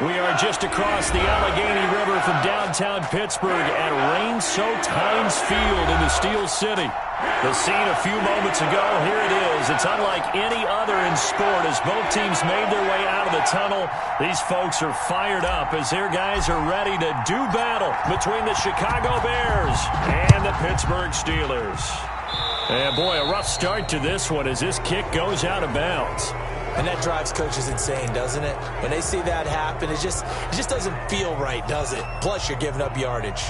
We are just across the Allegheny River from downtown Pittsburgh at rain-soaked Heinz Field in the Steel City. The scene a few moments ago, here it is. It's unlike any other in sport as both teams made their way out of the tunnel. These folks are fired up as their guys are ready to do battle between the Chicago Bears and the Pittsburgh Steelers. And boy, a rough start to this one as this kick goes out of bounds. And that drives coaches insane, doesn't it? When they see that happen, it just doesn't feel right, does it? Plus, you're giving up yardage.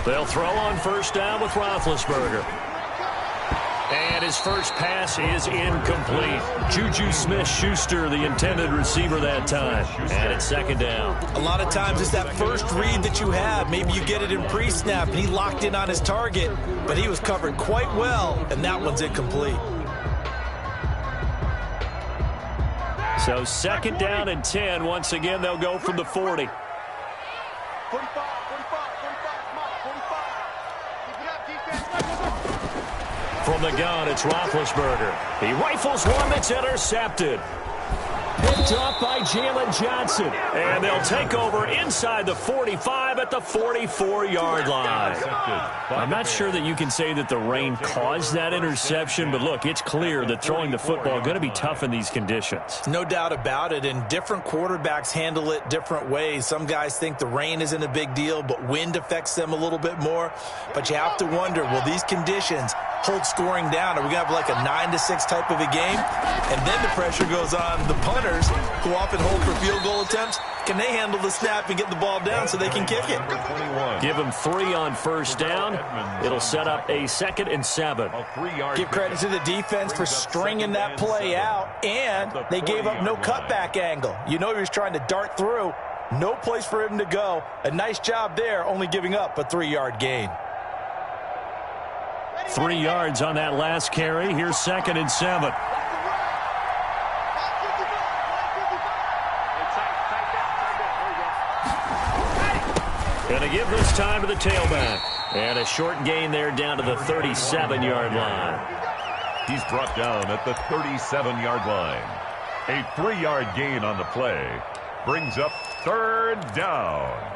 They'll throw on first down with Roethlisberger. And his first pass is incomplete. Juju Smith-Schuster, the intended receiver that time. And it's second down. A lot of times it's that first read that you have. Maybe you get it in pre-snap, and he locked in on his target. But he was covered quite well, and that one's incomplete. So second down and 10. Once again, they'll go from the 40. 45. From the gun, it's Roethlisberger. He rifles one that's intercepted. Picked up by Jalen Johnson. And they'll take over inside the 45 at the 44-yard line. I'm not sure that you can say that the rain caused that interception, but look, it's clear that throwing the football is going to be tough in these conditions. No doubt about it, and different quarterbacks handle it different ways. Some guys think the rain isn't a big deal, but wind affects them a little bit more. But you have to wonder, will these conditions hold scoring down? Are we going to have like a 9-6 type of a game? And then the pressure goes on the punters, who often hold for field goal attempts. Can they handle the snap and get the ball down so they can kick it? Give them 3 on first down. It'll set up a 2nd and 7. Give credit to the defense for stringing that play out, and they gave up no cutback angle. You know he was trying to dart through. No place for him to go. A nice job there, only giving up a 3-yard gain. 3 yards on that last carry. Here's 2nd and 7. Going to give this time to the tailback. And a short gain there down to the 37-yard line. He's brought down at the 37-yard line. A 3-yard gain on the play brings up 3rd down.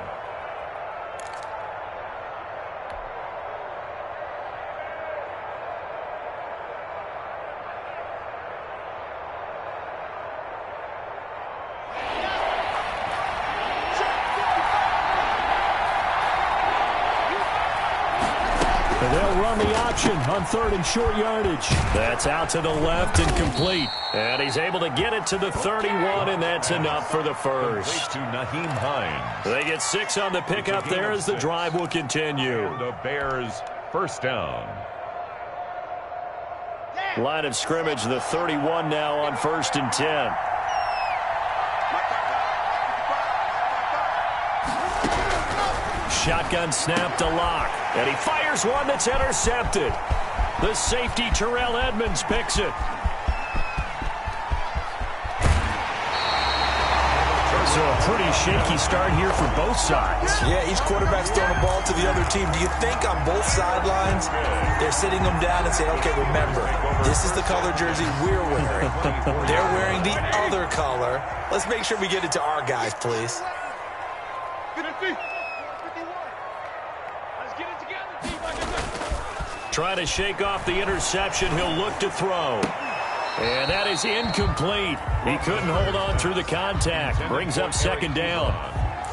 They'll run the option on 3rd and short yardage. That's out to the left and complete. And he's able to get it to the 31, and that's enough for the first. To Nyheim Hines. They get 6 on the pickup there as the drive will continue. The Bears first down. Line of scrimmage, the 31 now on 1st and 10. Shotgun snap to Locke. And he fires one that's intercepted. The safety, Terrell Edmonds, picks it. So a pretty shaky start here for both sides. Yeah, each quarterback's throwing a ball to the other team. Do you think on both sidelines they're sitting them down and saying, okay, remember, this is the color jersey we're wearing. They're wearing the other color. Let's make sure we get it to our guys, please. Trying to shake off the interception. He'll look to throw. And that is incomplete. He couldn't hold on through the contact. Brings up 2nd down.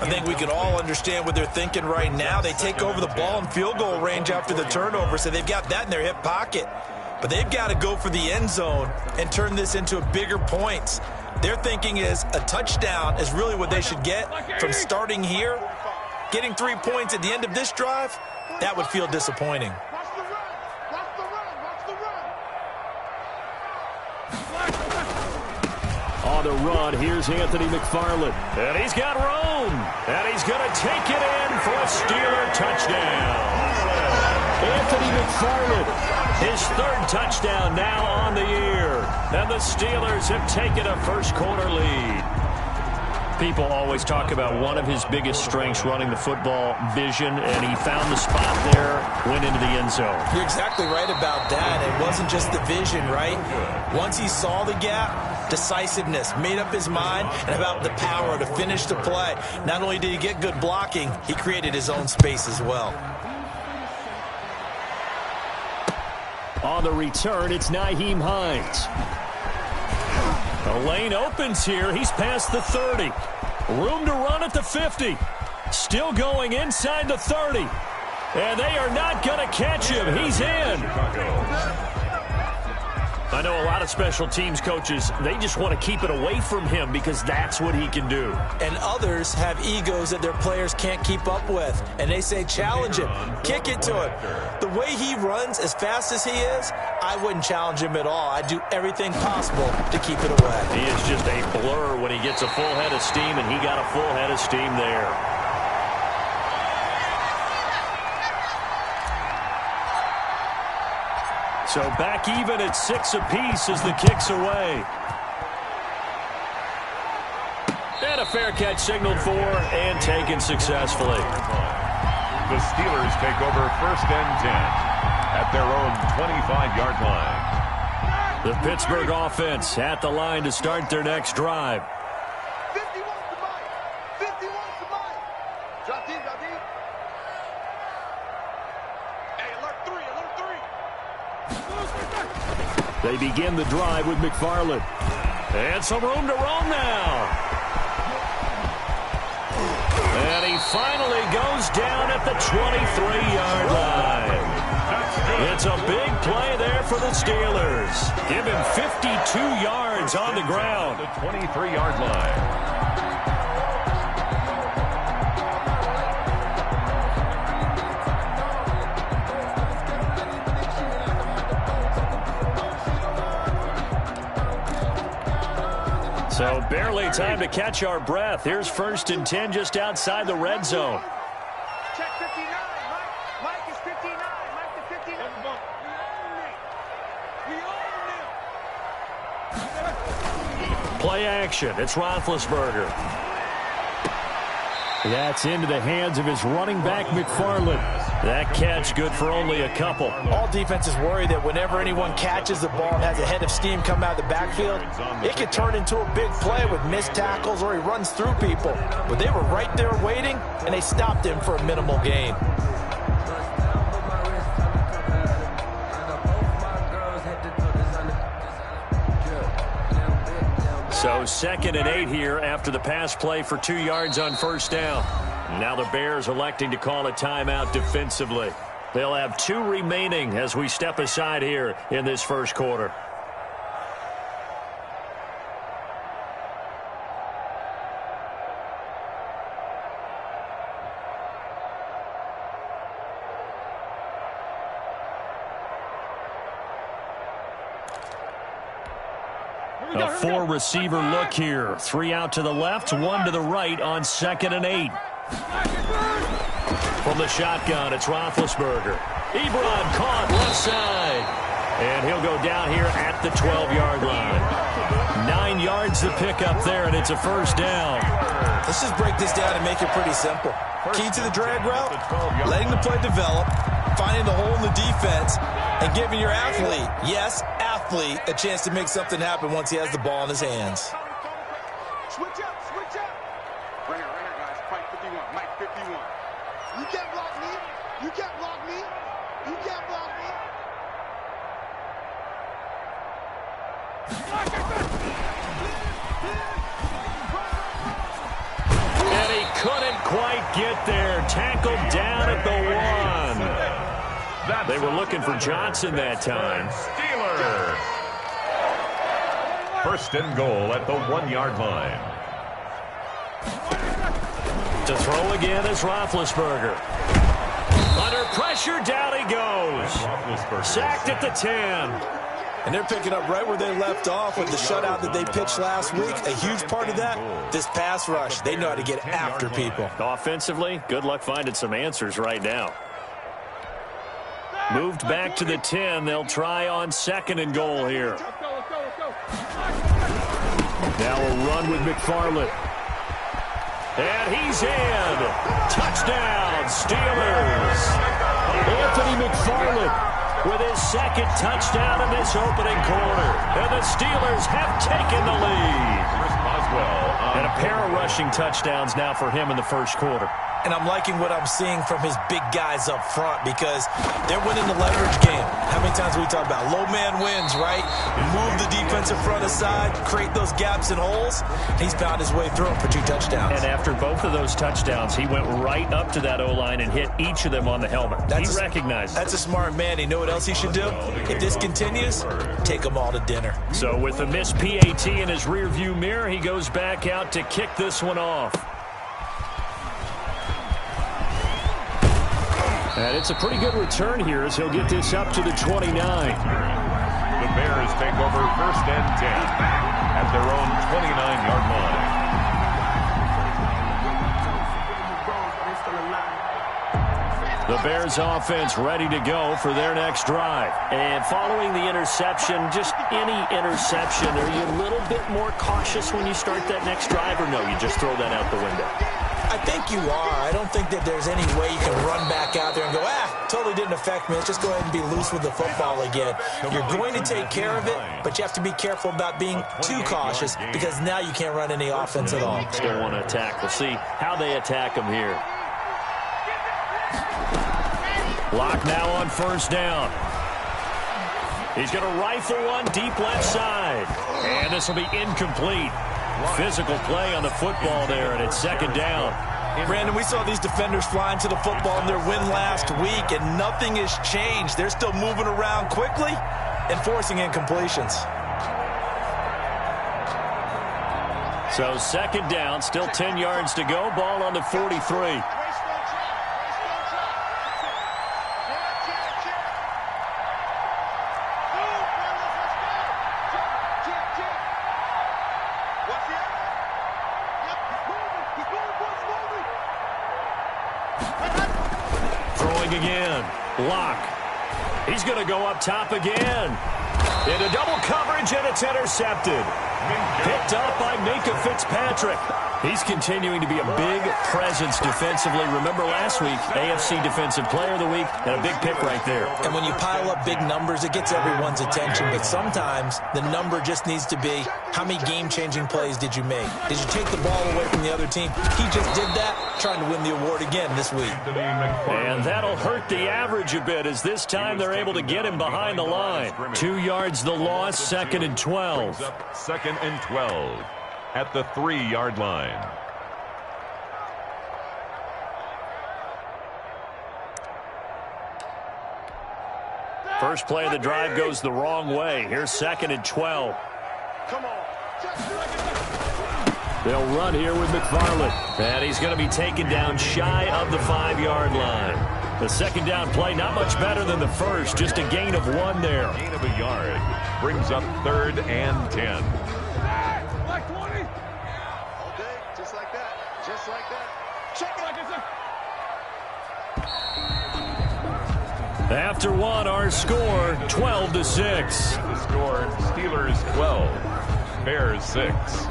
I think we can all understand what they're thinking right now. They take over the ball in field goal range after the turnover, so they've got that in their hip pocket. But they've got to go for the end zone and turn this into a bigger points. Their thinking is a touchdown is really what they should get from starting here. Getting 3 points at the end of this drive, that would feel disappointing. On the run, here's Anthony McFarland. And he's got room. And he's going to take it in for a Steeler touchdown. Anthony McFarland His third touchdown now on the year. And the Steelers have taken a first-quarter lead. People always talk about one of his biggest strengths running the football, vision, and he found the spot there, went into the end zone. You're exactly right about that. It wasn't just the vision, right? Once he saw the gap, decisiveness, made up his mind, and about the power to finish the play. Not only did he get good blocking, he created his own space as well. On the return, it's Nyheim Hines. The lane opens here. He's past the 30. Room to run at the 50. Still going inside the 30. And they are not going to catch him. He's in. I know a lot of special teams coaches, they just want to keep it away from him because that's what he can do. And others have egos that their players can't keep up with. And they say, challenge him, kick it to him. The way he runs as fast as he is, I wouldn't challenge him at all. I'd do everything possible to keep it away. He is just a blur when he gets a full head of steam, and he got a full head of steam there. So back even at 6 apiece as the kick's away. And a fair catch signaled for and taken successfully. The Steelers take over 1st and 10 at their own 25-yard line. The Pittsburgh offense at the line to start their next drive. 50 wants to buy. 50 wants to buy. Drop deep, drop deep. Hey, alert 3, alert 3. They begin the drive with McFarland. And some room to roam now. And he finally goes down at the 23-yard line. It's a big play there for the Steelers. Give him 52 yards on the ground. The 23-yard line. So barely time to catch our breath. Here's 1st and 10 just outside the red zone. Check 59, Mike. Mike is 59. Mike is 59. We own him. Play action. It's Roethlisberger. That's into the hands of his running back, McFarland. That catch good for only a couple. All defenses worry that whenever anyone catches the ball and has a head of steam come out of the backfield, it could turn into a big play with missed tackles or he runs through people. But they were right there waiting, and they stopped him for a minimal gain. So 2nd and 8 here after the pass play for 2 yards on 1st down. Now the Bears electing to call a timeout defensively. They'll have 2 remaining as we step aside here in this first quarter. A 4-receiver look here. 3 out to the left, 1 to the right on 2nd and 8. From the shotgun, it's Roethlisberger. Ebron caught left side. And he'll go down here at the 12-yard line. 9 yards to pick up there, and it's a 1st down. Let's just break this down and make it pretty simple. Key to the drag route, letting the play develop, finding the hole in the defense, and giving your athlete, yes, athlete, a chance to make something happen once he has the ball in his hands. Switch up, switch up. Right here, guys. Mike 51, Mike 51. You can't block me. You can't block me. You can't block me. And he couldn't quite get there. Tackled down at the 1. They were looking for Johnson that time. Steelers. 1st and goal at the 1-yard line. To throw again is Roethlisberger. Under pressure, down he goes. Sacked at the 10. And they're picking up right where they left off with the shutout that they pitched last week. A huge part of that, this pass rush. They know how to get after people. Offensively, good luck finding some answers right now. Moved back to the 10. They'll try on 2nd and goal here. Now a run with McFarland. And he's in. Touchdown, Steelers. Anthony McFarland with his 2nd touchdown in this opening quarter. And the Steelers have taken the lead. And a pair of rushing touchdowns now for him in the first quarter. And I'm liking what I'm seeing from his big guys up front because they're winning the leverage game. How many times we talk about low man wins, right? Move the defensive front aside, create those gaps and holes. He's found his way through them for 2 touchdowns. And after both of those touchdowns, he went right up to that O-line and hit each of them on the helmet. He recognized it. That's a smart man. You know what else he should do? If this continues, take them all to dinner. So with the missed PAT in his rearview mirror, he goes back out to kick this one off. And it's a pretty good return here as he'll get this up to the 29. The Bears take over 1st and 10 at their own 29-yard line. The Bears offense ready to go for their next drive. And following the interception, just any interception, are you a little bit more cautious when you start that next drive, or no, you just throw that out the window? I think you are. I don't think that there's any way you can run back out there and go, totally didn't affect me. Let's just go ahead and be loose with the football again. You're going to take care of it, but you have to be careful about being too cautious because now you can't run any offense at all. Still want to attack. We'll see how they attack him here. Lock now on 1st down. He's going to rifle one deep left side. And this will be incomplete. Physical play on the football there, and it's 2nd down. Brandon, we saw these defenders flying to the football in their win last week, and nothing has changed. They're still moving around quickly and forcing incompletions. So 2nd down, still 10 yards to go. Ball on the 43. Again, Lock. He's going to go up top again. Into double coverage, and it's intercepted. Picked up by Minkah Fitzpatrick. He's continuing to be a big presence defensively. Remember last week, AFC Defensive Player of the Week, and a big pick right there. And when you pile up big numbers, it gets everyone's attention. But sometimes the number just needs to be, how many game-changing plays did you make? Did you take the ball away from the other team? He just did that, trying to win the award again this week. And that'll hurt the average a bit, as this time they're able to get him behind the line. 2 yards the loss, 2nd and 12. 2nd and 12 at the 3-yard line. First play of the drive goes the wrong way. Here's 2nd and 12. Come on. They'll run here with McFarland. And he's going to be taken down shy of the 5-yard line. The 2nd down play, not much better than the first. Just a gain of 1 there. Gain of a yard brings up 3rd and 10. Like 20. Okay, just like that. Just like that. Check it like it's After 1, our score, 12-6. The score, Steelers 12, Bears 6.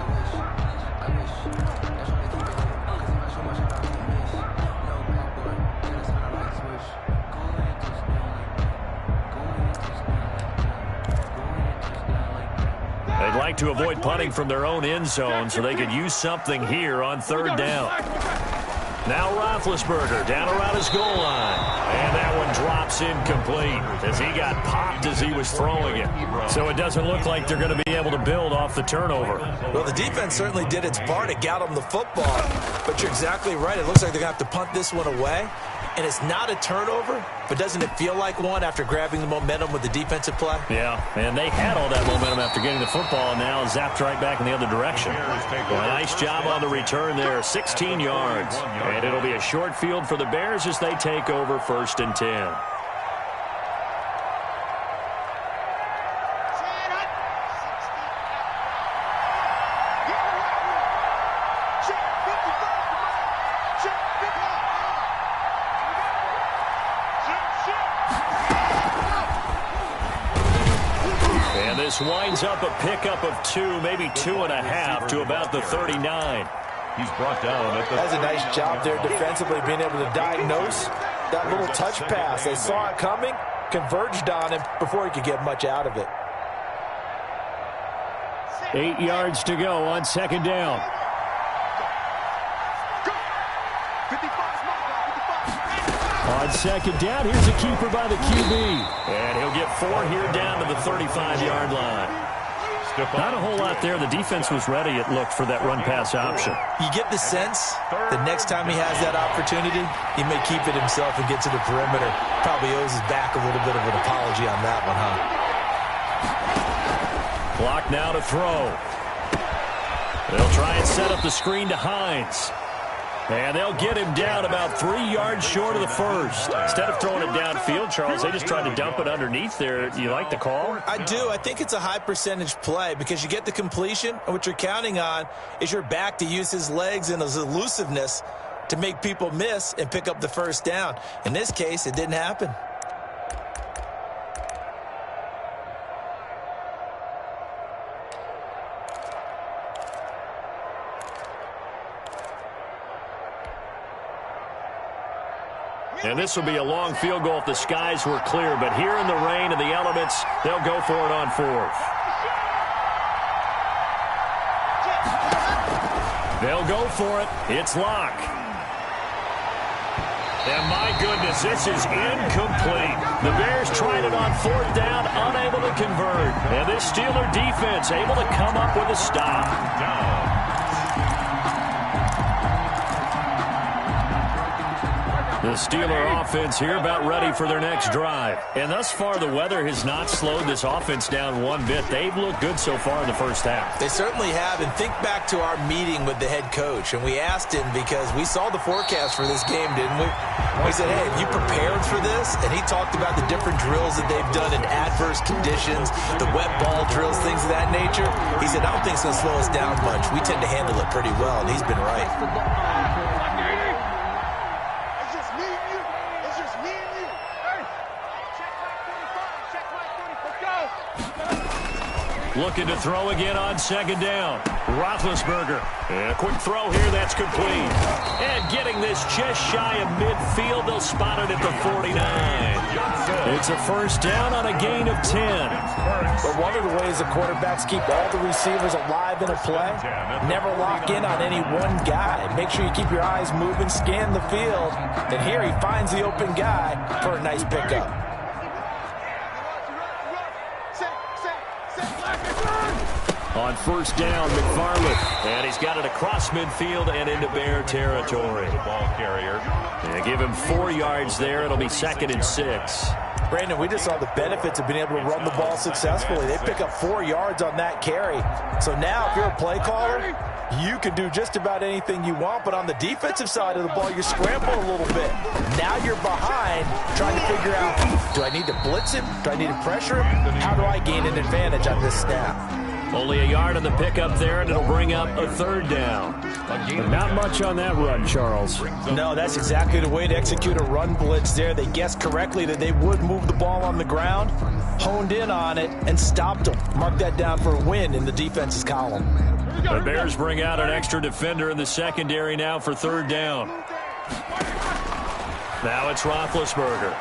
They'd like to avoid punting from their own end zone so they could use something here on 3rd down. Now Roethlisberger down around his goal line. And that one drops incomplete as he got popped as he was throwing it. So it doesn't look like they're going to be able to build off the turnover. Well, the defense certainly did its part to get them the football. But you're exactly right. It looks like they're going to have to punt this one away. And it's not a turnover, but doesn't it feel like one after grabbing the momentum with the defensive play? Yeah, and they had all that momentum after getting the football, and now zapped right back in the other direction. Well, nice job on the return there, 16 yards. And it'll be a short field for the Bears as they take over 1st and 10. And this winds up a pickup of 2, maybe 2.5 to about the 39. He's brought down at the... That's a nice job there defensively, being able to diagnose that little touch pass. They saw it coming, converged on him before he could get much out of it. 8 yards to go on second down. On second down, here's a keeper by the QB. And he'll get 4 here down to the 35-yard line. Not a whole lot there. The defense was ready, it looked, for that run-pass option. You get the sense the next time he has that opportunity, he may keep it himself and get to the perimeter. Probably owes his back a little bit of an apology on that one, huh? Clock now to throw. They'll try and set up the screen to Hines. And they'll get him down about 3 yards short of the first. Instead of throwing it downfield, Charles, they just tried to dump it underneath there. Do you like the call? I do. I think it's a high percentage play because you get the completion, and what you're counting on is your back to use his legs and his elusiveness to make people miss and pick up the first down. In this case, it didn't happen. And this will be a long field goal if the skies were clear. But here in the rain and the elements, they'll go for it on 4th. They'll go for it. It's Locke. And my goodness, this is incomplete. The Bears tried it on 4th down, unable to convert. And this Steeler defense able to come up with a stop. The Steeler offense here about ready for their next drive. And thus far, the weather has not slowed this offense down one bit. They've looked good so far in the first half. They certainly have. And think back to our meeting with the head coach. And we asked him because we saw the forecast for this game, didn't we? We said, hey, have you prepared for this? And he talked about the different drills that they've done in adverse conditions, the wet ball drills, things of that nature. He said, I don't think it's going to slow us down much. We tend to handle it pretty well, and he's been right. Looking to throw again on second down. Roethlisberger. And a quick throw here, that's complete. And getting this just shy of midfield, they'll spot it at the 49. It's a first down on a gain of 10. But one of the ways the quarterbacks keep all the receivers alive in a play, never lock in on any one guy. Make sure you keep your eyes moving, scan the field. And here he finds the open guy for a nice pickup. On first down, McFarland. And he's got it across midfield and into Bear territory. The ball carrier. And give him 4 yards there. It'll be 2nd and 6. Brandon, we just saw the benefits of being able to run the ball successfully. They pick up 4 yards on that carry. So now if you're a play caller, you can do just about anything you want. But on the defensive side of the ball, you're scrambling a little bit. Now you're behind trying to figure out, do I need to blitz him? Do I need to pressure him? How do I gain an advantage on this snap? Only a yard on the pickup there, and it'll bring up a 3rd down. But not much on that run, Charles. No, that's exactly the way to execute a run blitz there. They guessed correctly that they would move the ball on the ground, honed in on it, and stopped them. Mark that down for a win in the defense's column. The Bears bring out an extra defender in the secondary now for 3rd down. Now it's Roethlisberger.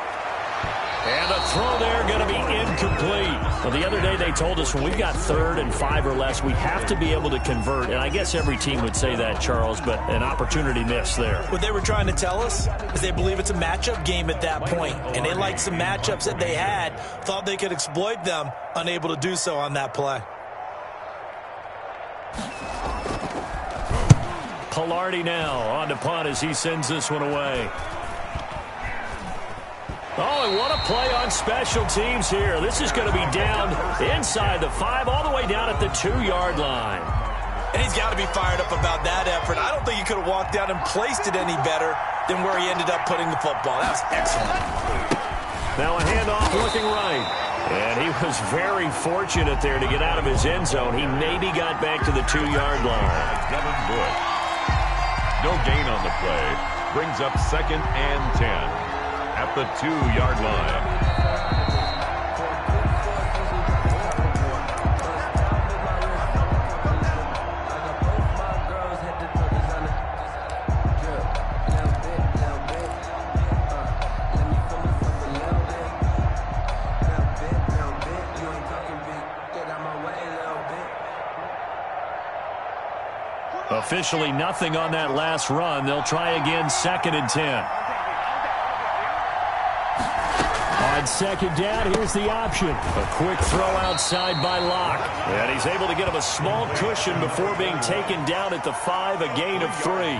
And a throw there going to be incomplete. Well, the other day they told us when we've got 3rd and 5 or less, we have to be able to convert. And I guess every team would say that, Charles, but an opportunity missed there. What they were trying to tell us is they believe it's a matchup game at that point. And they liked some matchups that they had, thought they could exploit them, unable to do so on that play. Collardi now on to punt as he sends this one away. Oh, and what a play on special teams here. This is going to be down inside the 5, all the way down at the 2-yard line. And he's got to be fired up about that effort. I don't think he could have walked down and placed it any better than where he ended up putting the football. That was excellent. Now a handoff looking right. And he was very fortunate there to get out of his end zone. He maybe got back to the 2-yard line. Devin Bush. No gain on the play. Brings up 2nd and 10. At the 2-yard line. Officially nothing on that last run. They'll try again, 2nd and 10. On 2nd down, here's the option. A quick throw outside by Locke. And he's able to get him a small cushion before being taken down at the 5, a gain of 3.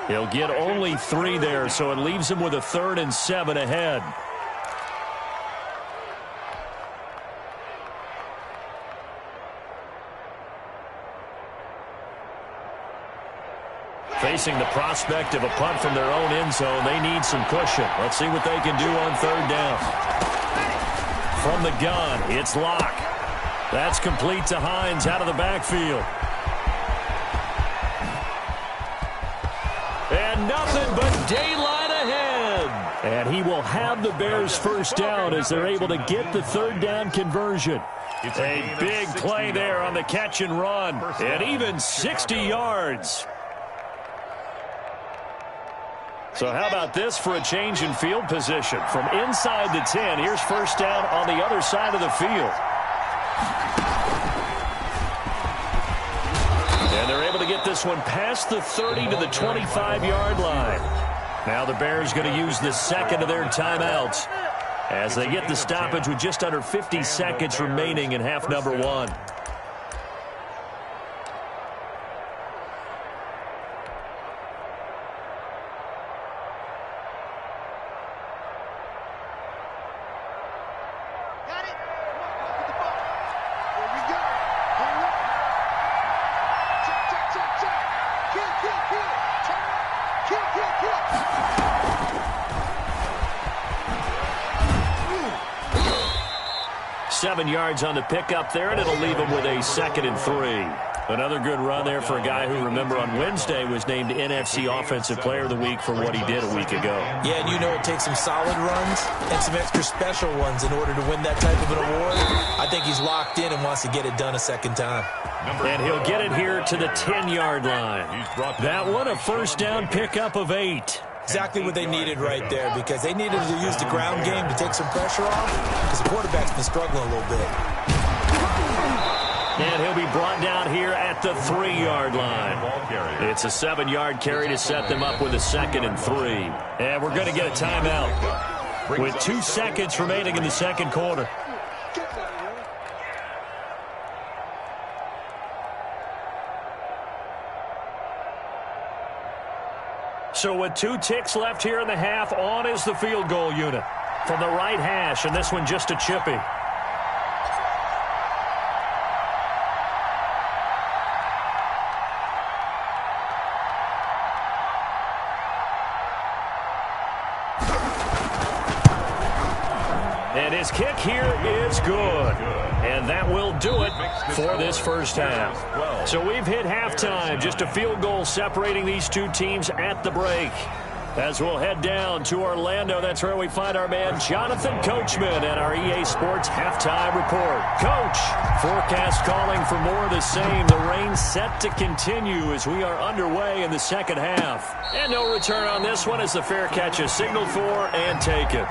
He'll get only 3 there, so it leaves him with a 3rd and 7 ahead. Facing the prospect of a punt from their own end zone, they need some cushion. Let's see what they can do on 3rd down. From the gun, it's Locke. That's complete to Hines out of the backfield. And nothing but daylight ahead. And he will have the Bears' 1st down as they're able to get the 3rd down conversion. A big play there on the catch and run. And even 60 yards. So how about this for a change in field position? From inside the 10, here's 1st down on the other side of the field. And they're able to get this one past the 30 to the 25-yard line. Now the Bears going to use the 2nd of their timeouts as they get the stoppage with just under 50 seconds remaining in half number 1. Yards on the pickup there, and it'll leave him with a 2nd and 3. Another good run there for a guy who, remember, on Wednesday was named NFC Offensive Player of the Week for what he did a week ago. Yeah, and you know it takes some solid runs and some extra special ones in order to win that type of an award. I think he's locked in and wants to get it done a 2nd time. And he'll get it here to the 10-yard line. That one, a 1st down pickup of 8. Exactly what they needed right there, because they needed to use the ground game to take some pressure off, because the quarterback's been struggling a little bit. And he'll be brought down here at the 3-yard line. It's a 7-yard carry to set them up with a 2nd and 3. And we're going to get a timeout with 2 seconds remaining in the 2nd quarter. So with 2 ticks left here in the half, on is the field goal unit from the right hash, and this one just a chippy. And his kick here is good. And that will do it for this 1st half. So we've hit halftime. Just a field goal separating these 2 teams at the break. As we'll head down to Orlando, that's where we find our man Jonathan Coachman at our EA Sports Halftime Report. Coach, forecast calling for more of the same. The rain set to continue as we are underway in the 2nd half. And no return on this one as the fair catch is signaled for and taken.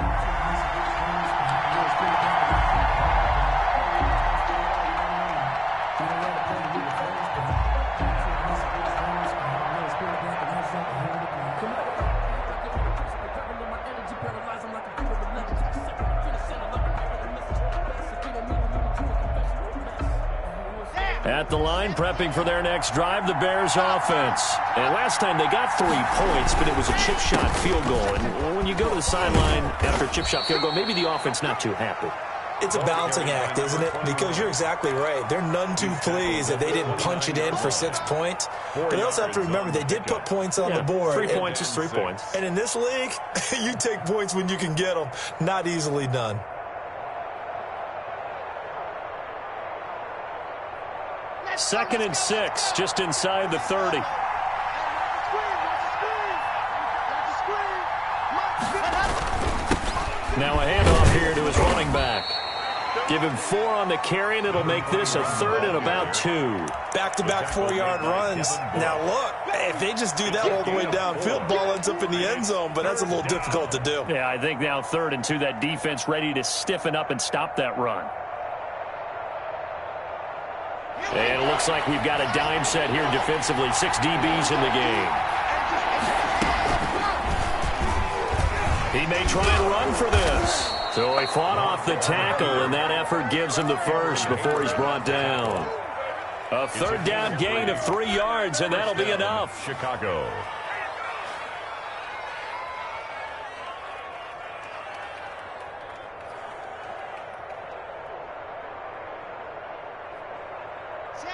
At the line, prepping for their next drive, the Bears offense. And last time they got 3 points, but it was a chip shot field goal. And when you go to the sideline after a chip shot field goal, maybe the offense not too happy. It's a balancing act, isn't it? Because you're exactly right. They're none too pleased that they didn't punch it in for 6 points. But they also have to remember they did put points on the board. 3 points is 3 points. And in this league, you take points when you can get them. Not easily done. Second and 6, just inside the 30. Now a handoff here to his running back. Give him 4 on the carry, and it'll make this a 3rd and about 2. Back-to-back 4-yard runs. Now, look, if they just do that all the way downfield, ball ends up in the end zone, but that's a little difficult to do. Yeah, I think now 3rd and 2, that defense ready to stiffen up and stop that run. And it looks like we've got a dime set here defensively. 6 DBs in the game. He may try and run for this. So he fought off the tackle, and that effort gives him the first before he's brought down. A third down gain of 3 yards, and that'll be enough. Chicago.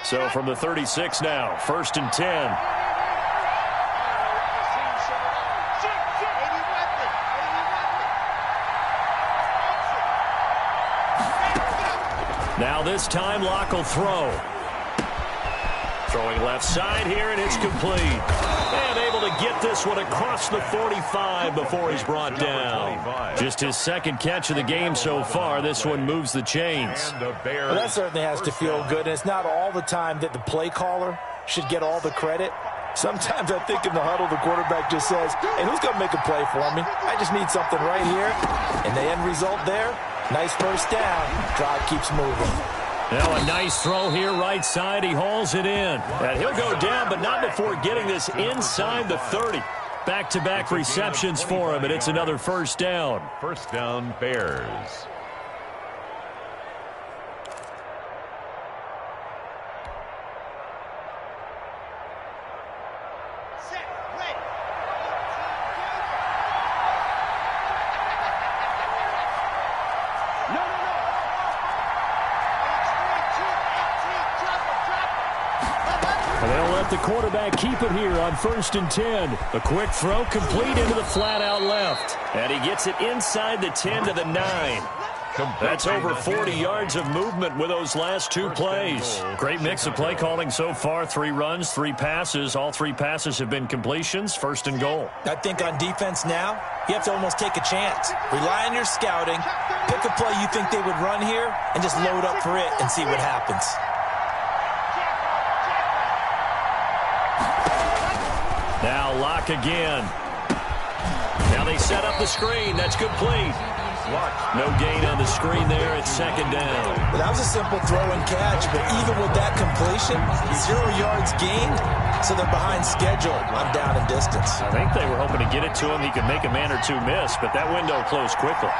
So from the 36 now, 1st and 10. Now this time, Locke will throw. Throwing left side here, and it's complete. And able to get this one across the 45 before he's brought down. Just his second catch of the game so far. This one moves the chains. Well, that certainly has to feel good. And it's not all the time that the play caller should get all the credit. Sometimes I think in the huddle, the quarterback just says, hey, who's going to make a play for me? I just need something right here. And the end result there, nice first down. Drive keeps moving. Now a nice throw here, right side. He hauls it in. And he'll go down, but not before getting this inside the 30. Back-to-back receptions for him, and it's another first down. First down, Bears. The quarterback keep it here on 1st and 10. A quick throw complete into the flat out left. And he gets it inside the 10 to the 9. That's over 40 yards of movement with those last 2 plays. Great mix of play calling so far. 3 runs, 3 passes. All 3 passes have been completions. 1st and goal. I think on defense now, you have to almost take a chance. Rely on your scouting. Pick a play you think they would run here and just load up for it and see what happens. Now Locke again. Now they set up the screen. That's complete. No gain on the screen there. It's 2nd down. Well, that was a simple throw and catch, but even with that completion, 0 yards gained, so they're behind schedule on down and distance. I think they were hoping to get it to him. He could make a man or 2 miss, but that window closed quickly.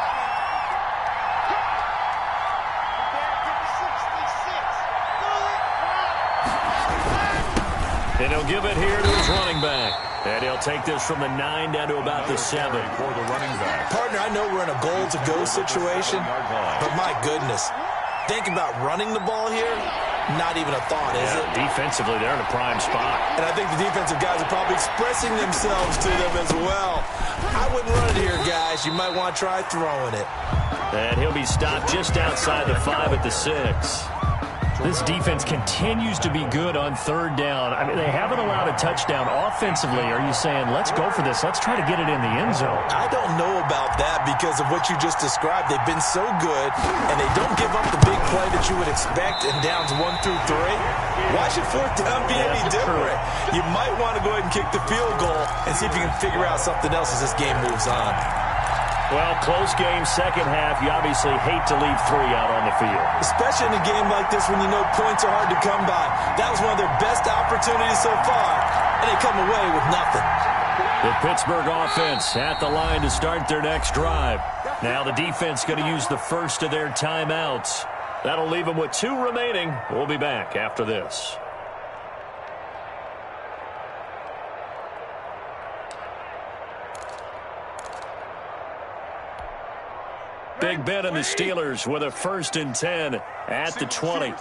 And he'll give it here to his running back. And he'll take this from the 9 down to about the 7. For the running back. Partner, I know we're in a goal-to-go situation, but my goodness, think about running the ball here, not even a thought, is it? Defensively, they're in a prime spot. And I think the defensive guys are probably expressing themselves to them as well. I wouldn't run it here, guys. You might want to try throwing it. And he'll be stopped just outside the 5 at the 6. This defense continues to be good on 3rd down. I mean, they haven't allowed a touchdown offensively. Are you saying, let's go for this? Let's try to get it in the end zone. I don't know about that because of what you just described. They've been so good, and they don't give up the big play that you would expect in downs 1 through 3. Why should 4th down be any different? You might want to go ahead and kick the field goal and see if you can figure out something else as this game moves on. Well, close game, 2nd half. You obviously hate to leave 3 out on the field. Especially in a game like this when you know points are hard to come by. That was one of their best opportunities so far, and they come away with nothing. The Pittsburgh offense at the line to start their next drive. Now the defense going to use the first of their timeouts. That'll leave them with 2 remaining. We'll be back after this. Big Ben and the Steelers with a 1st and 10 at the 20.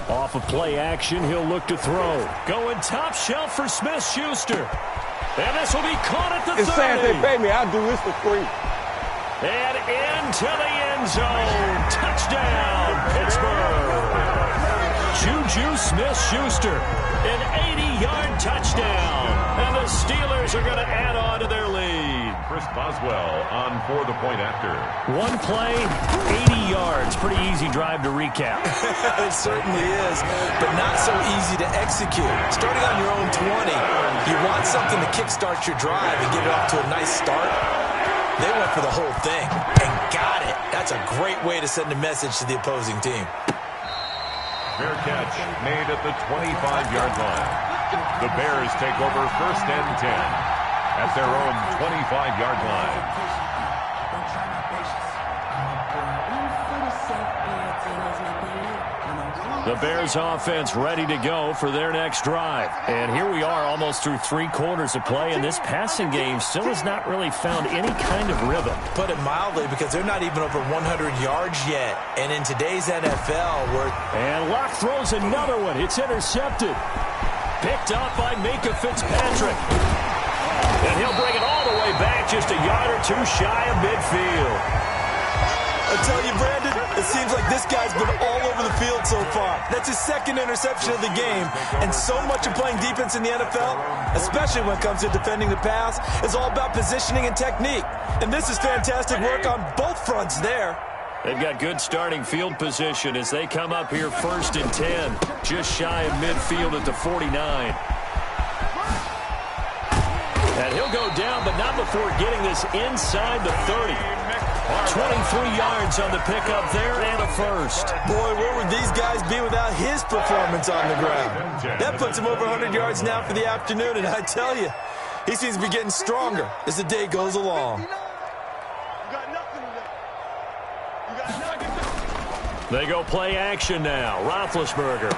Off of play action, he'll look to throw. Going top shelf for Smith-Schuster. And this will be caught at the 30. It's sad they pay me. I'll do this for free. And into the end zone. Touchdown, Pittsburgh. Juju Smith-Schuster, an 80-yard touchdown. And the Steelers are going to add on to their lead. Chris Boswell on for the point after. 1 play, 80 yards. Pretty easy drive to recap. It certainly is, but not so easy to execute. Starting on your own 20, you want something to kickstart your drive and get it off to a nice start. They went for the whole thing and got it. That's a great way to send a message to the opposing team. Fair catch made at the 25-yard line. The Bears take over 1st and 10 at their own 25-yard line. The Bears offense ready to go for their next drive. And here we are almost through 3 quarters of play, and this passing game still has not really found any kind of rhythm. Put it mildly, because they're not even over 100 yards yet. And in today's NFL, And Locke throws another one. It's intercepted. Picked up by Minkah Fitzpatrick. And he'll bring it all the way back, just a yard or two shy of midfield. I tell you, Brandon, it seems like this guy's been all over the field so far. That's his 2nd interception of the game. And so much of playing defense in the NFL, especially when it comes to defending the pass, is all about positioning and technique. And this is fantastic work on both fronts there. They've got good starting field position as they come up here 1st and 10, just shy of midfield at the 49. And he'll go down, but not before getting this inside the 30. 23 yards on the pickup there and a first. Boy, where would these guys be without his performance on the ground? That puts him over 100 yards now for the afternoon, and I tell you, he seems to be getting stronger as the day goes along. They go play action now. Roethlisberger.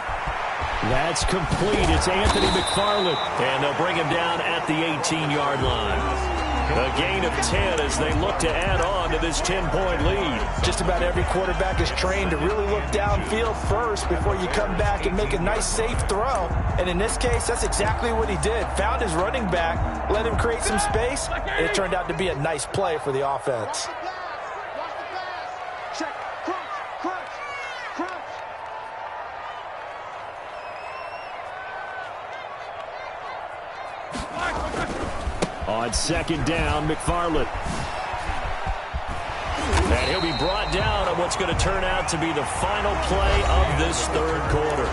That's complete. It's Anthony McFarland. And they'll bring him down at the 18-yard line. A gain of 10 as they look to add on to this 10-point lead. Just about every quarterback is trained to really look downfield first before you come back and make a nice, safe throw. And in this case, that's exactly what he did. Found his running back, let him create some space, and it turned out to be a nice play for the offense. On 2nd down, McFarland. And he'll be brought down on what's going to turn out to be the final play of this 3rd quarter.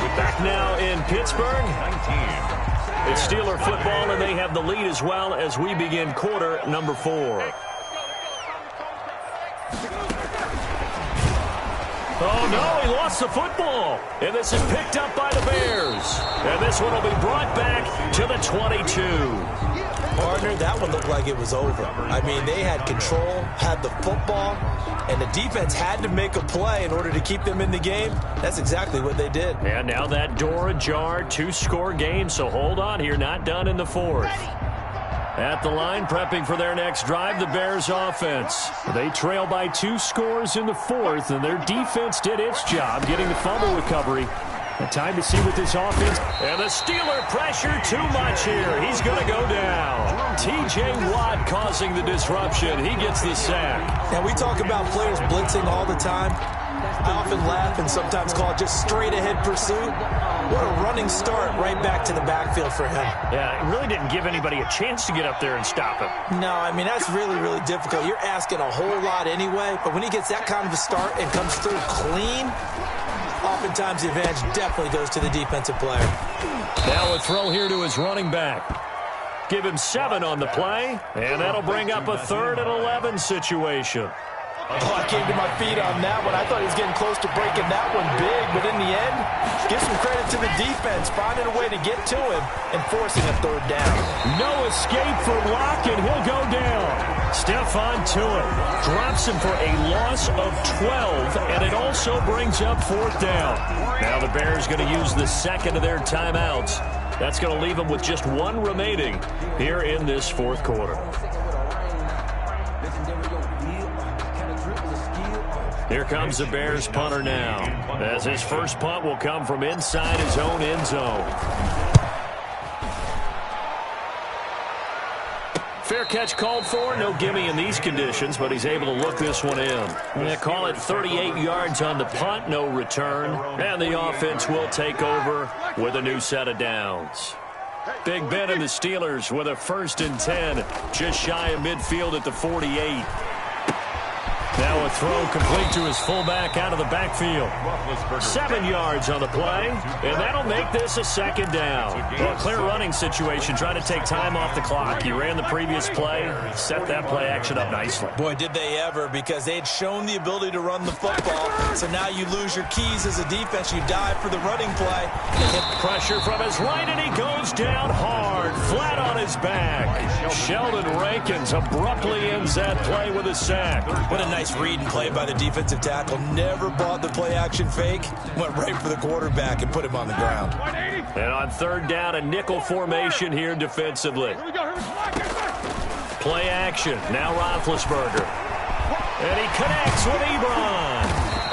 We're back now in Pittsburgh. 19. It's Steeler football, and they have the lead as well as we begin quarter number 4. Oh, no, he lost the football. And this is picked up by the Bears. And this one will be brought back to the 22. Partner, that one looked like it was over. I mean, they had control, had the football, and the defense had to make a play in order to keep them in the game. That's exactly what they did. And now that door ajar, 2-score game, so hold on here, not done in the 4th. At the line, prepping for their next drive, the Bears offense. They trail by 2 scores in the 4th, and their defense did its job getting the fumble recovery. A time to see with this offense. And the Steeler pressure too much here. He's going to go down. T.J. Watt causing the disruption. He gets the sack. Now, we talk about players blitzing all the time. I often laugh and sometimes call it just straight-ahead pursuit. What a running start right back to the backfield for him. Yeah, it really didn't give anybody a chance to get up there and stop him. No, I mean, that's really, really difficult. You're asking a whole lot anyway, but when he gets that kind of a start and comes through clean, oftentimes the advantage definitely goes to the defensive player. Now a throw here to his running back. Give him 7 on the play, and that'll bring up a 3rd and 11 situation. Oh, I came to my feet on that one. I thought he was getting close to breaking that one big, but in the end, give some credit to the defense, finding a way to get to him and forcing a 3rd down. No escape for Locke, and he'll go down. Stephon Tuitt drops him for a loss of 12, and it also brings up 4th down. Now the Bears going to use the 2nd of their timeouts. That's going to leave them with just 1 remaining here in this 4th quarter. Here comes the Bears punter now, as his first punt will come from inside his own end zone. Fair catch called for. No gimme in these conditions, but he's able to look this one in. They call it 38 yards on the punt, no return. And the offense will take over with a new set of downs. Big Ben and the Steelers with a 1st and 10, just shy of midfield at the 48. Now a throw complete to his fullback out of the backfield. 7 yards on the play, and that'll make this a second down. Well, a clear running situation, trying to take time off the clock. He ran the previous play, set that play action up nicely. Boy, did they ever, because they had shown the ability to run the football. So now you lose your keys as a defense. You dive for the running play. Pressure from his right, and he goes down hard, flat on his back. Sheldon Rankins abruptly ends that play with a sack. What a nice read and play by the defensive tackle. Never bought the play-action fake. Went right for the quarterback and put him on the ground. And on third down, a nickel formation here defensively. Play action. Now Roethlisberger. And he connects with Ebron.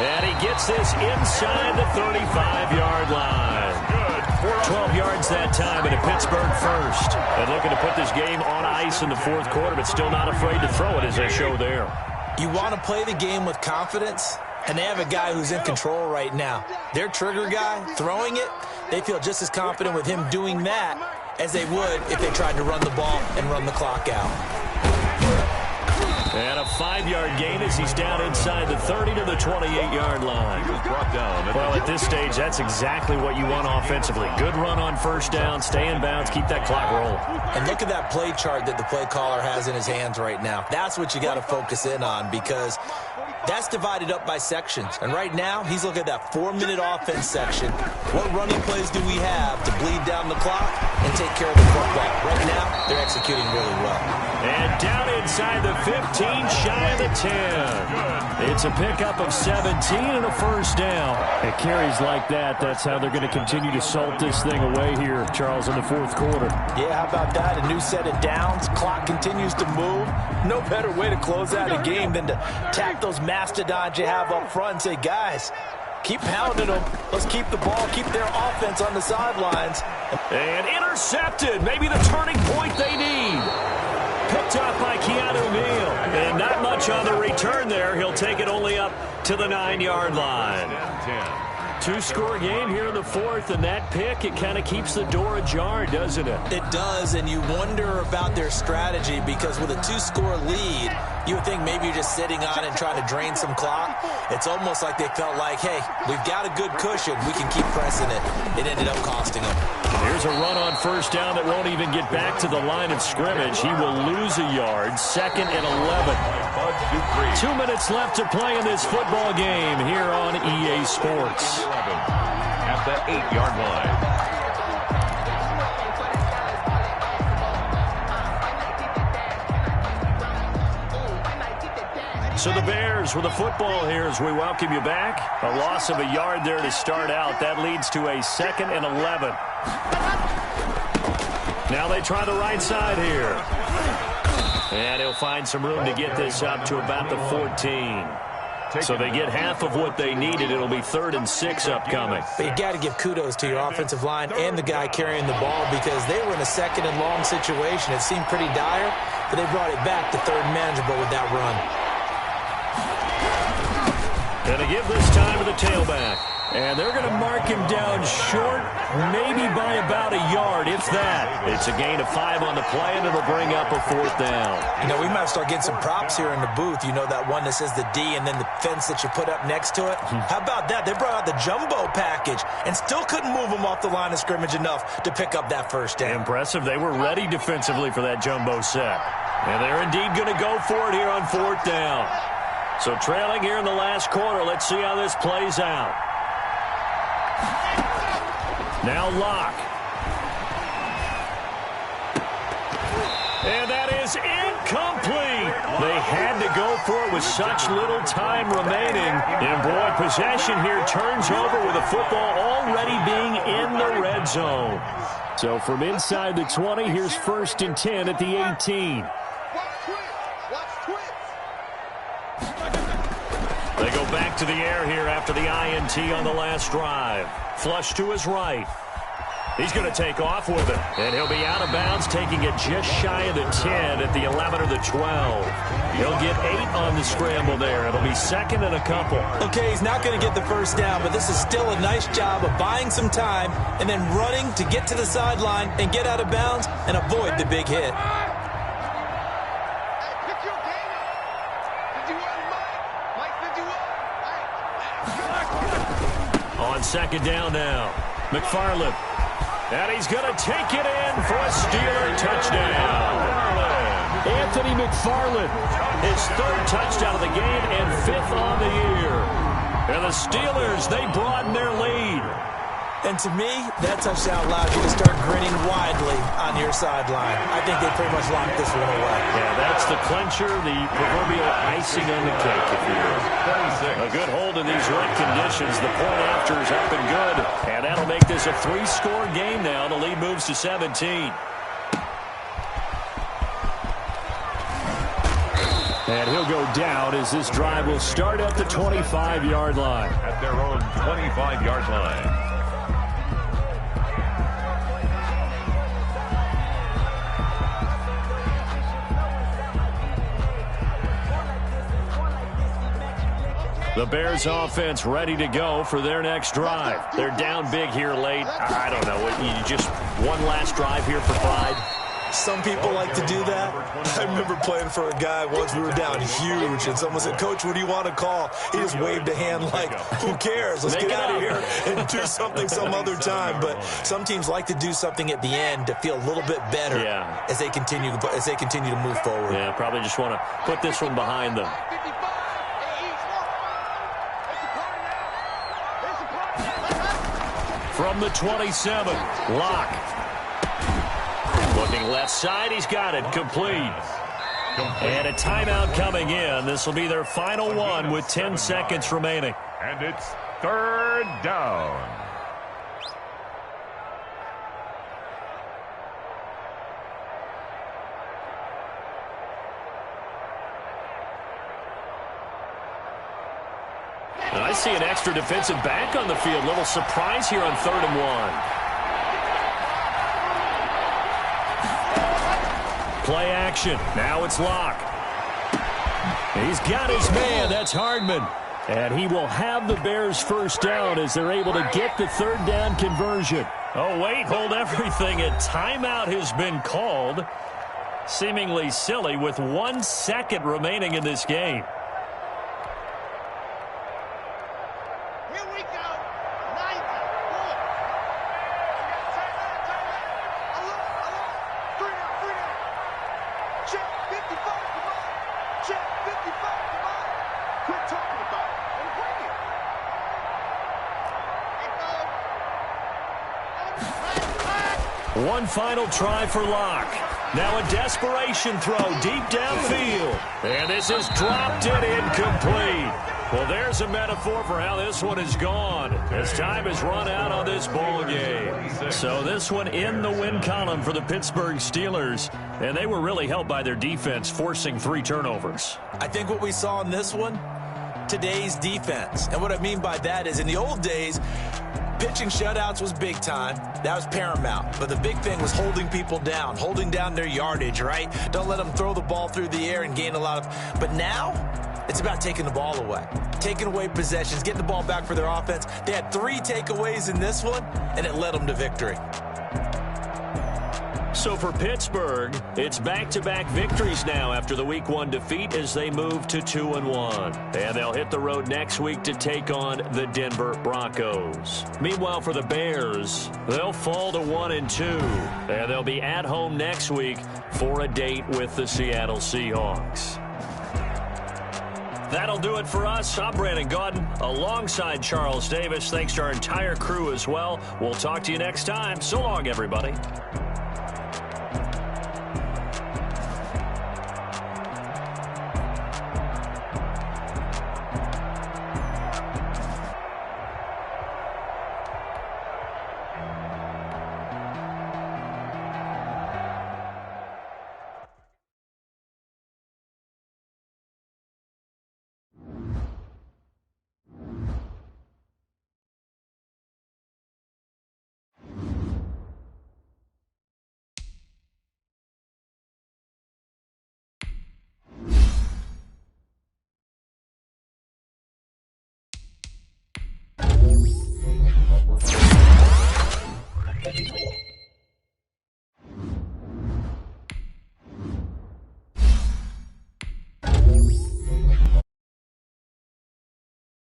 And he gets this inside the 35-yard line. 12 yards that time, and a Pittsburgh first. And looking to put this game on ice in the fourth quarter, but still not afraid to throw it, as they show there. You want to play the game with confidence, and they have a guy who's in control right now. Their trigger guy, throwing it, they feel just as confident with him doing that as they would if they tried to run the ball and run the clock out. And a 5-yard gain as he's down inside the 30 to the 28-yard line. Well, at this stage, that's exactly what you want offensively. Good run on first down, stay in bounds, keep that clock rolling. And look at that play chart that the play caller has in his hands right now. That's what you got to focus in on, because that's divided up by sections. And right now, he's looking at that 4-minute offense section. What running plays do we have to bleed down the clock and take care of the football? Right now, they're executing really well. And down inside the 15, shy of the 10. It's a pickup of 17 and a first down. It carries like that. That's how they're going to continue to salt this thing away here, Charles, in the fourth quarter. Yeah, how about that? A new set of downs. Clock continues to move. No better way to close out a game than to tap those mastodons you have up front and say, guys, keep pounding them. Let's keep the ball, keep their offense on the sidelines. And intercepted. Maybe the turning point they need. Picked up by Keanu Neal. And not much on the return there. He'll take it only up to the 9-yard line. 2-score game here in the fourth, and that pick, it kind of keeps the door ajar, doesn't it? It does, and you wonder about their strategy, because with a 2-score lead, you would think maybe you're just sitting on it and trying to drain some clock. It's almost like they felt like, hey, we've got a good cushion. We can keep pressing it. It ended up costing them. Here's a run on first down that won't even get back to the line of scrimmage. He will lose a yard. 2nd and 11. 2 minutes left to play in this football game here on EA Sports. At the 8-yard line. So the Bears with the football here as we welcome you back. A loss of a yard there to start out. That leads to a 2nd and 11. Now they try the right side here. And he'll find some room to get this up to about the 14. So they get half of what they needed. It'll be 3rd and 6 upcoming. But you got to give kudos to your offensive line and the guy carrying the ball, because they were in a 2nd and long situation. It seemed pretty dire, but they brought it back to 3rd and manageable with that run. Going to give this time to the tailback. And they're going to mark him down short, maybe by about a yard, if that. It's a gain of 5 on the play, and it'll bring up a 4th down. You know, we might start getting some props here in the booth. You know, that one that says the D and then the fence that you put up next to it? How about that? They brought out the jumbo package and still couldn't move them off the line of scrimmage enough to pick up that first down. Impressive. They were ready defensively for that jumbo set. And they're indeed going to go for it here on 4th down. So trailing here in the last quarter. Let's see how this plays out. Now Locke. And that is incomplete. They had to go for it with such little time remaining. And boy, possession here turns over with the football already being in the red zone. So from inside the 20, here's 1st and 10 at the 18. They go back to the air here after the INT on the last drive. Flush to his right. He's going to take off with it. And he'll be out of bounds, taking it just shy of the 10 at the 11 or the 12. He'll get 8 on the scramble there. It'll be 2nd and a couple. Okay, he's not going to get the first down, but this is still a nice job of buying some time and then running to get to the sideline and get out of bounds and avoid the big hit. on second down now. McFarland. And he's going to take it in for a Steeler touchdown. Anthony McFarland, his third touchdown of the game and fifth on the year. And the Steelers, they broaden their lead. And to me, that touchdown allowed you to start grinning widely on your sideline. I think they pretty much locked this one away. Yeah, that's the clincher, the proverbial icing on the cake, if you will. A good hold in these wet conditions. The point after is up and good. And that'll make this a 3-score game now. The lead moves to 17. And he'll go down as this drive will start at the 25-yard line. At their own 25-yard line. The Bears offense ready to go for their next drive. They're down big here late. I don't know. You just one last drive here for pride? Some people like to do that. I remember playing for a guy once. We were down huge, and someone said, "Coach, what do you want to call?" He just waved a hand like, who cares? Let's get out of here and do something some other time. But some teams like to do something at the end to feel a little bit better as they continue to move forward. Yeah, probably just want to put this one behind them. From the 27, Locke. Looking left side, he's got it, complete. And a timeout coming in. This will be their final one with 10 seconds remaining. And it's third down. And I see an extra defensive back on the field. Little surprise here on 3rd and 1. Play action. Now it's Locke. He's got his man. That's Hardman. And he will have the Bears first down as they're able to get the 3rd down conversion. Oh, wait, hold everything. A timeout has been called. Seemingly silly with 1 second remaining in this game. One final try for Locke. Now a desperation throw deep downfield. And this is dropped and incomplete. Well, there's a metaphor for how this one is gone as time has run out on this ball game. So this one in the win column for the Pittsburgh Steelers. And they were really helped by their defense, forcing 3 turnovers. I think what we saw in this one, today's defense. And what I mean by that is in the old days, pitching shutouts was big time. That was paramount. But the big thing was holding people down, holding down their yardage, right? Don't let them throw the ball through the air and gain a lot of... But now, it's about taking the ball away. Taking away possessions, getting the ball back for their offense. They had 3 takeaways in this one, and it led them to victory. So for Pittsburgh, it's back-to-back victories now after the Week 1 defeat as they move to 2-1. And they'll hit the road next week to take on the Denver Broncos. Meanwhile, for the Bears, they'll fall to 1-2. And they'll be at home next week for a date with the Seattle Seahawks. That'll do it for us. I'm Brandon Gaudin alongside Charles Davis. Thanks to our entire crew as well. We'll talk to you next time. So long, everybody.